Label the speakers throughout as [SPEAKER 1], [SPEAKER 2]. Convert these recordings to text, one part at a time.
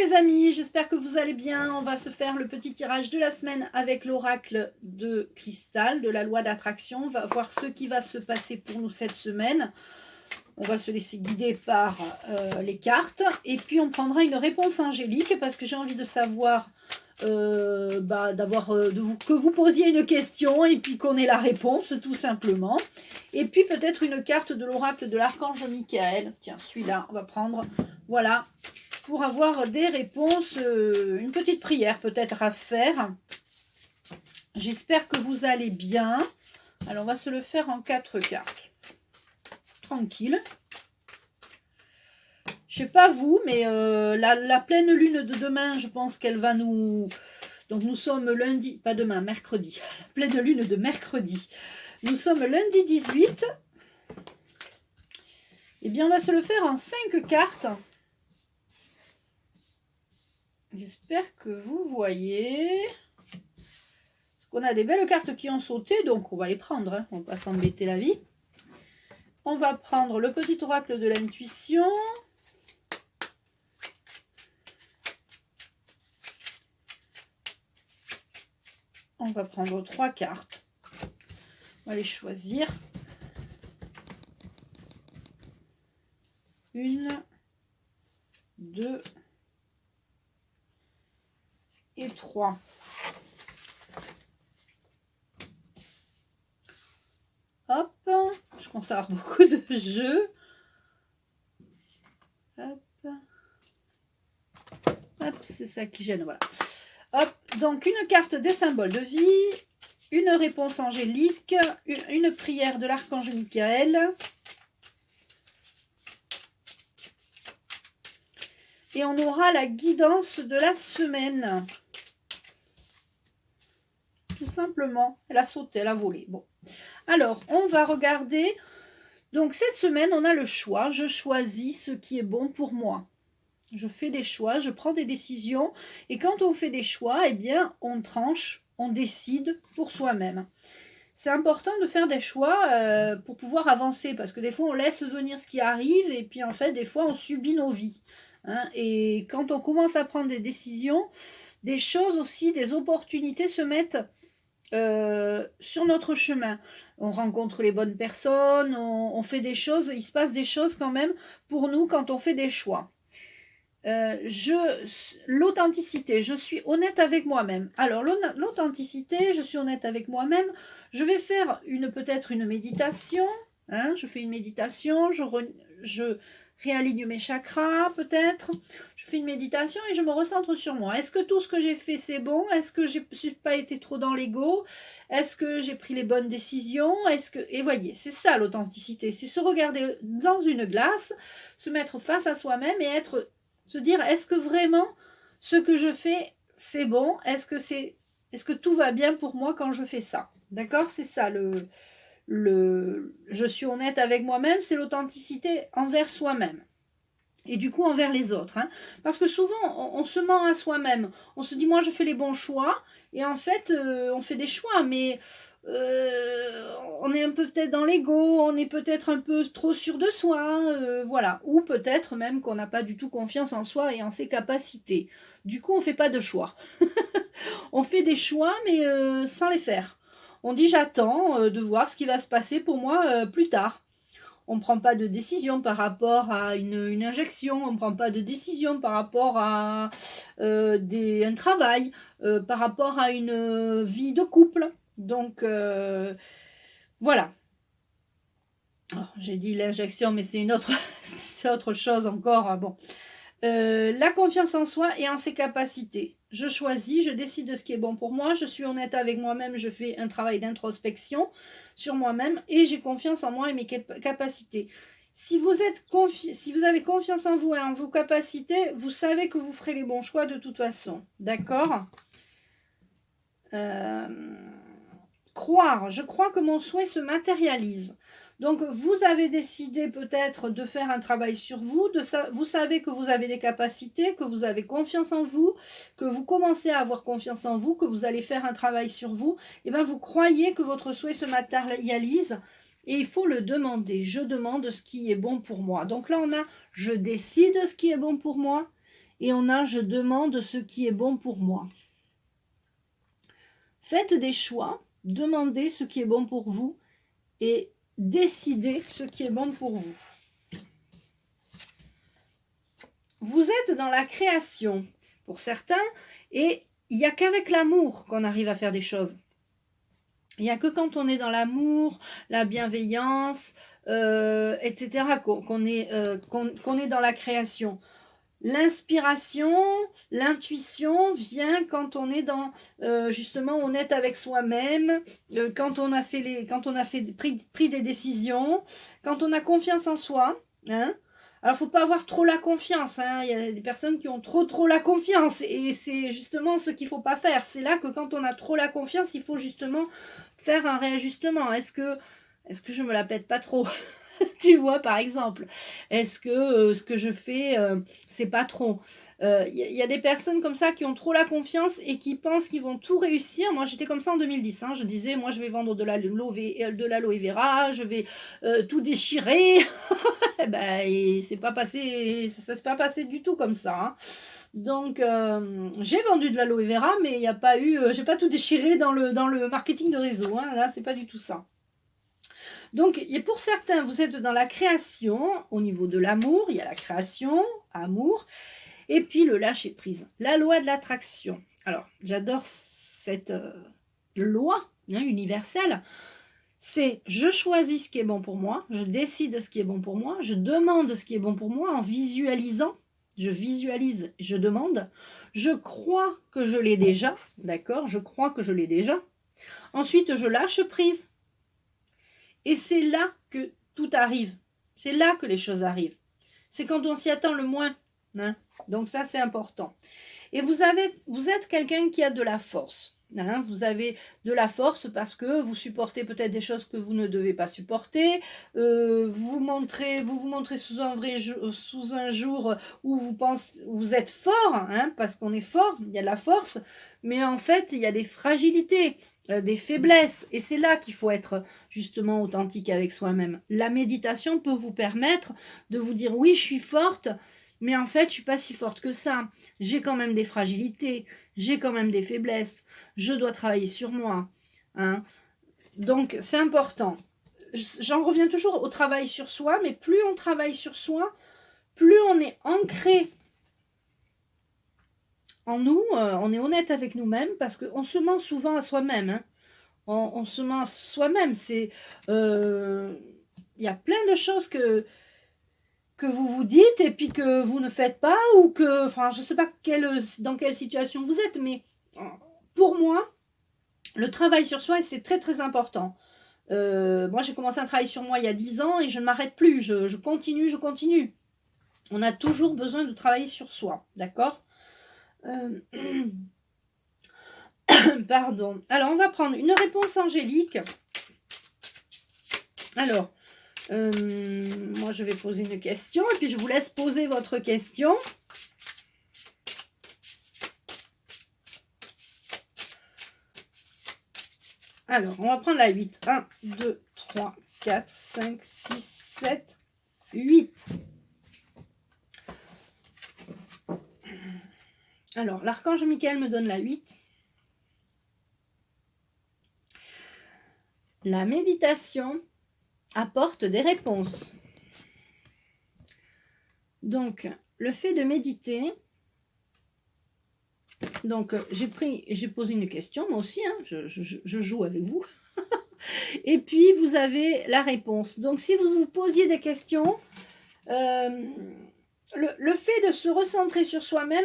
[SPEAKER 1] les amis, j'espère que vous allez bien. On va se faire le petit tirage de la semaine avec l'oracle de cristal, de la loi d'attraction. On va voir ce qui va se passer pour nous cette semaine. On va se laisser guider par les cartes. Et puis on prendra une réponse angélique parce que j'ai envie de savoir, que vous posiez une question et puis qu'on ait la réponse tout simplement. Et puis peut-être une carte de l'oracle de l'archange Michael. Tiens, celui-là, on va prendre, voilà, pour avoir des réponses, une petite prière peut-être à faire. J'espère que vous allez bien. Alors on va se le faire en 4 cartes. Tranquille. Je sais pas vous, mais la pleine lune de demain, je pense qu'elle va nous... Donc nous sommes lundi, pas demain, mercredi. La pleine lune de mercredi. Nous sommes lundi 18. Eh bien, on va se le faire en 5 cartes. J'espère que vous voyez. Parce qu'on a des belles cartes qui ont sauté, donc on va les prendre. Hein. On ne va pas s'embêter la vie. On va prendre le petit oracle de l'intuition. On va prendre 3 cartes. On va les choisir. 1, 2 et 3. Hop, je commence à avoir beaucoup de jeux. Hop, hop, c'est ça qui gêne, voilà. Hop, donc une carte des symboles de vie, une réponse angélique, une prière de l'archange Michael. Et on aura la guidance de la semaine. Tout simplement, elle a sauté, elle a volé. Bon, alors on va regarder. Donc cette semaine, on a le choix. Je choisis ce qui est bon pour moi. Je fais des choix, je prends des décisions. Et quand on fait des choix, eh bien, on tranche, on décide pour soi-même. C'est important de faire des choix pour pouvoir avancer. Parce que des fois, on laisse venir ce qui arrive. Et puis, en fait, des fois, on subit nos vies. Hein, et quand on commence à prendre des décisions, des choses aussi, des opportunités se mettent sur notre chemin. On rencontre les bonnes personnes, on fait des choses, il se passe des choses quand même pour nous quand on fait des choix. L'authenticité, je suis honnête avec moi-même. Alors l'authenticité, je suis honnête avec moi-même. Je vais faire peut-être une méditation. Hein, je fais une méditation, je réaligne mes chakras peut-être. Je fais une méditation et je me recentre sur moi. Est-ce que tout ce que j'ai fait c'est bon? Est-ce que je n'ai pas été trop dans l'ego? Est-ce que j'ai pris les bonnes décisions? Et voyez, c'est ça l'authenticité. C'est se regarder dans une glace, se mettre face à soi-même et se dire est-ce que vraiment ce que je fais c'est bon? Est-ce que tout va bien pour moi quand je fais ça? D'accord? C'est ça je suis honnête avec moi-même, c'est l'authenticité envers soi-même. Et du coup envers les autres. Hein. Parce que souvent, on se ment à soi-même. On se dit, moi, je fais les bons choix. Et en fait, on fait des choix, mais on est un peu peut-être dans l'ego, on est peut-être un peu trop sûr de soi. Voilà. Ou peut-être même qu'on n'a pas du tout confiance en soi et en ses capacités. Du coup, on ne fait pas de choix. On fait des choix, mais sans les faire. On dit j'attends de voir ce qui va se passer pour moi plus tard. On ne prend pas de décision par rapport à une injection, on ne prend pas de décision par rapport à un travail, par rapport à une vie de couple. Donc voilà. Oh, j'ai dit l'injection, mais c'est c'est autre chose encore. Bon. La confiance en soi et en ses capacités. Je choisis, je décide de ce qui est bon pour moi, je suis honnête avec moi-même, je fais un travail d'introspection sur moi-même et j'ai confiance en moi et mes capacités. Si vous avez confiance en vous et en vos capacités, vous savez que vous ferez les bons choix de toute façon. D'accord ? Croire, je crois que mon souhait se matérialise. Donc, vous avez décidé peut-être de faire un travail sur vous, vous savez que vous avez des capacités, que vous avez confiance en vous, que vous commencez à avoir confiance en vous, que vous allez faire un travail sur vous, et bien vous croyez que votre souhait se matérialise et il faut le demander. Je demande ce qui est bon pour moi. Donc là, on a « je décide ce qui est bon pour moi » Et on a « je demande ce qui est bon pour moi ». Faites des choix, demandez ce qui est bon pour vous et décidez ce qui est bon pour vous. Vous êtes dans la création pour certains et il n'y a qu'avec l'amour qu'on arrive à faire des choses. Il n'y a que quand on est dans l'amour, la bienveillance, etc., qu'on est dans la création. L'inspiration, l'intuition vient quand on est dans justement honnête avec soi-même, quand on a pris des décisions, quand on a confiance en soi. Hein. Alors, faut pas avoir trop la confiance. Hein. Il y a des personnes qui ont trop la confiance et c'est justement ce qu'il faut pas faire. C'est là que quand on a trop la confiance, il faut justement faire un réajustement. Est-ce que je me la pète pas trop? Tu vois, par exemple, est-ce que ce que je fais, c'est pas trop? Y a des personnes comme ça qui ont trop la confiance et qui pensent qu'ils vont tout réussir. Moi, j'étais comme ça en 2010. Hein. Je disais, moi, je vais vendre de l'aloe vera, je vais tout déchirer. Et c'est pas passé, ça s'est pas passé du tout comme ça. Hein. Donc, j'ai vendu de l'aloe vera, mais il n'y a pas eu, j'ai pas tout déchiré dans le marketing de réseau. Hein. Là, c'est pas du tout ça. Donc, et pour certains, vous êtes dans la création, au niveau de l'amour, il y a la création, amour, et puis le lâcher-prise, la loi de l'attraction. Alors, j'adore cette loi universelle. C'est je choisis ce qui est bon pour moi, je décide ce qui est bon pour moi, je demande ce qui est bon pour moi en visualisant. Je visualise, je demande. Je crois que je l'ai déjà, d'accord? Je crois que je l'ai déjà. Ensuite, je lâche prise. Et c'est là que tout arrive. C'est là que les choses arrivent. C'est quand on s'y attend le moins. Hein. Donc ça, c'est important. Et vous êtes quelqu'un qui a de la force. Hein. Vous avez de la force parce que vous supportez peut-être des choses que vous ne devez pas supporter. Vous vous montrez sous un jour où vous êtes fort, hein, parce qu'on est fort, il y a de la force. Mais en fait, il y a des fragilités, des faiblesses. Et c'est là qu'il faut être justement authentique avec soi-même. La méditation peut vous permettre de vous dire oui, je suis forte, mais en fait, je suis pas si forte que ça. J'ai quand même des fragilités, j'ai quand même des faiblesses. Je dois travailler sur moi. Hein. Donc, c'est important. J'en reviens toujours au travail sur soi, mais plus on travaille sur soi, plus on est ancré en nous, on est honnête avec nous-mêmes, parce qu'on se ment souvent à soi-même. Hein. On se ment à soi-même. Y a plein de choses que vous vous dites et puis que vous ne faites pas, ou que, enfin, je ne sais pas dans quelle situation vous êtes, mais pour moi, le travail sur soi, c'est très très important. Moi, j'ai commencé un travail sur moi il y a 10 ans et je ne m'arrête plus, je continue. On a toujours besoin de travailler sur soi, d'accord? Pardon. Alors, on va prendre une réponse angélique. Alors, moi, je vais poser une question et puis je vous laisse poser votre question. Alors, on va prendre la 8. 1, 2, 3, 4, 5, 6, 7, 8. Alors, l'archange Michael me donne la 8. La méditation apporte des réponses. Donc, le fait de méditer, donc j'ai posé une question, moi aussi, hein, je joue avec vous. Et puis, vous avez la réponse. Donc, si vous vous posiez des questions, le fait de se recentrer sur soi-même,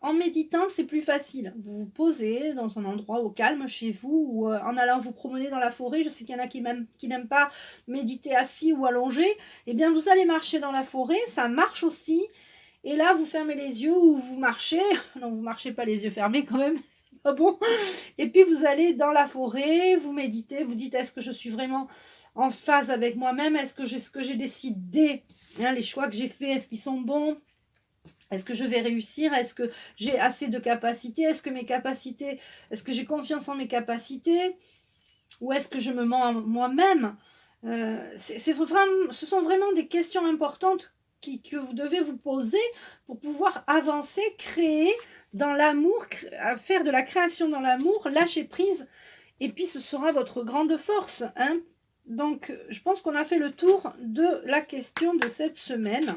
[SPEAKER 1] en méditant, c'est plus facile. Vous vous posez dans un endroit au calme chez vous, ou en allant vous promener dans la forêt. Je sais qu'il y en a qui n'aiment pas méditer assis ou allongé. Eh bien, vous allez marcher dans la forêt, ça marche aussi. Et là, vous fermez les yeux ou vous marchez. Non, vous marchez pas les yeux fermés quand même. C'est pas bon. Et puis, vous allez dans la forêt, vous méditez, vous dites, est-ce que je suis vraiment en phase avec moi-même? Est-ce que ce que j'ai décidé, hein, les choix que j'ai faits, est-ce qu'ils sont bons? Est-ce que je vais réussir? Est-ce que j'ai assez de capacités? Est-ce que j'ai confiance en mes capacités? Ou est-ce que je me mens à moi-même? Ce sont vraiment des questions importantes que vous devez vous poser pour pouvoir avancer, créer dans l'amour, faire de la création dans l'amour, lâcher prise. Et puis, ce sera votre grande force, hein. Donc, je pense qu'on a fait le tour de la question de cette semaine.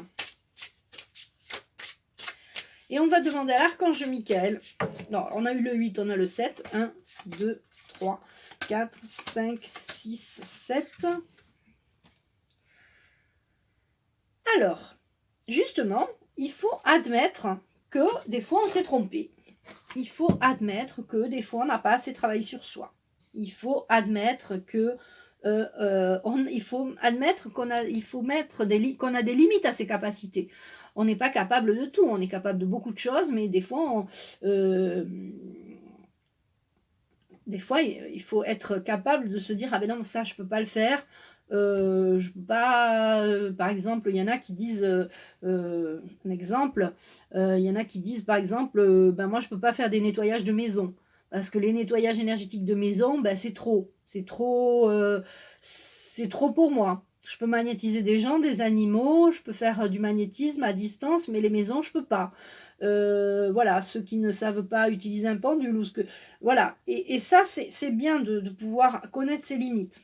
[SPEAKER 1] Et on va demander à l'archange Michael. Non, on a eu le 8, on a le 7. 1, 2, 3, 4, 5, 6, 7. Alors, justement, il faut admettre que des fois on s'est trompé. Il faut admettre que des fois on n'a pas assez travaillé sur soi. Il faut admettre que il faut admettre qu'on a des limites à ses capacités. On n'est pas capable de tout, on est capable de beaucoup de choses, mais des fois, il faut être capable de se dire ah ben non, ça je peux pas le faire. Je peux pas, par exemple, il y en a qui disent un exemple, il y en a qui disent par exemple ben moi je peux pas faire des nettoyages de maison parce que les nettoyages énergétiques de maison ben c'est trop pour moi. Je peux magnétiser des gens, des animaux, je peux faire du magnétisme à distance, mais les maisons je peux pas. Voilà, ceux qui ne savent pas utiliser un pendule ou ce que voilà, et ça c'est bien de pouvoir connaître ses limites.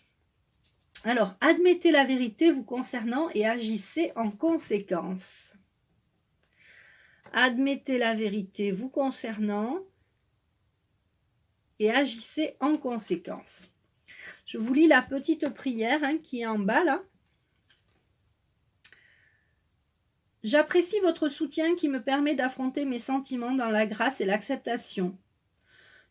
[SPEAKER 1] Alors, admettez la vérité vous concernant et agissez en conséquence. Admettez la vérité vous concernant et agissez en conséquence. Je vous lis la petite prière qui est en bas là. J'apprécie votre soutien qui me permet d'affronter mes sentiments dans la grâce et l'acceptation,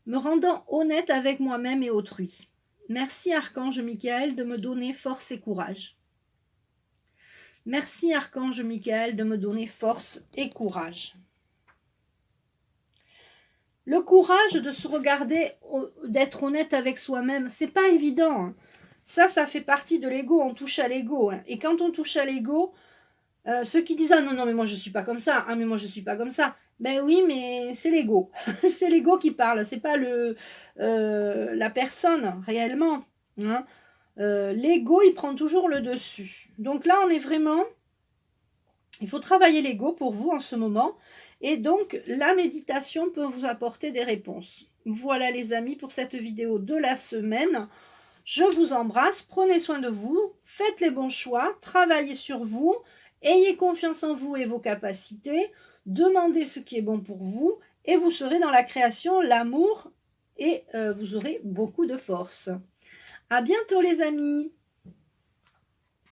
[SPEAKER 1] me rendant honnête avec moi-même et autrui. Merci Archange Michael de me donner force et courage. Merci Archange Michael de me donner force et courage. Le courage de se regarder, d'être honnête avec soi-même, c'est pas évident. Ça fait partie de l'ego, on touche à l'ego. Et quand on touche à l'ego, ceux qui disent « Ah non, mais moi je suis pas comme ça, ah mais moi je suis pas comme ça », ben oui, mais c'est l'ego. C'est l'ego qui parle, c'est pas la personne réellement. Hein. L'ego, il prend toujours le dessus. Donc là, on est vraiment... Il faut travailler l'ego pour vous en ce moment. Et donc, la méditation peut vous apporter des réponses. Voilà les amis pour cette vidéo de la semaine. Je vous embrasse, prenez soin de vous, faites les bons choix, travaillez sur vous, ayez confiance en vous et vos capacités, demandez ce qui est bon pour vous et vous serez dans la création, l'amour et vous aurez beaucoup de force. À bientôt les amis!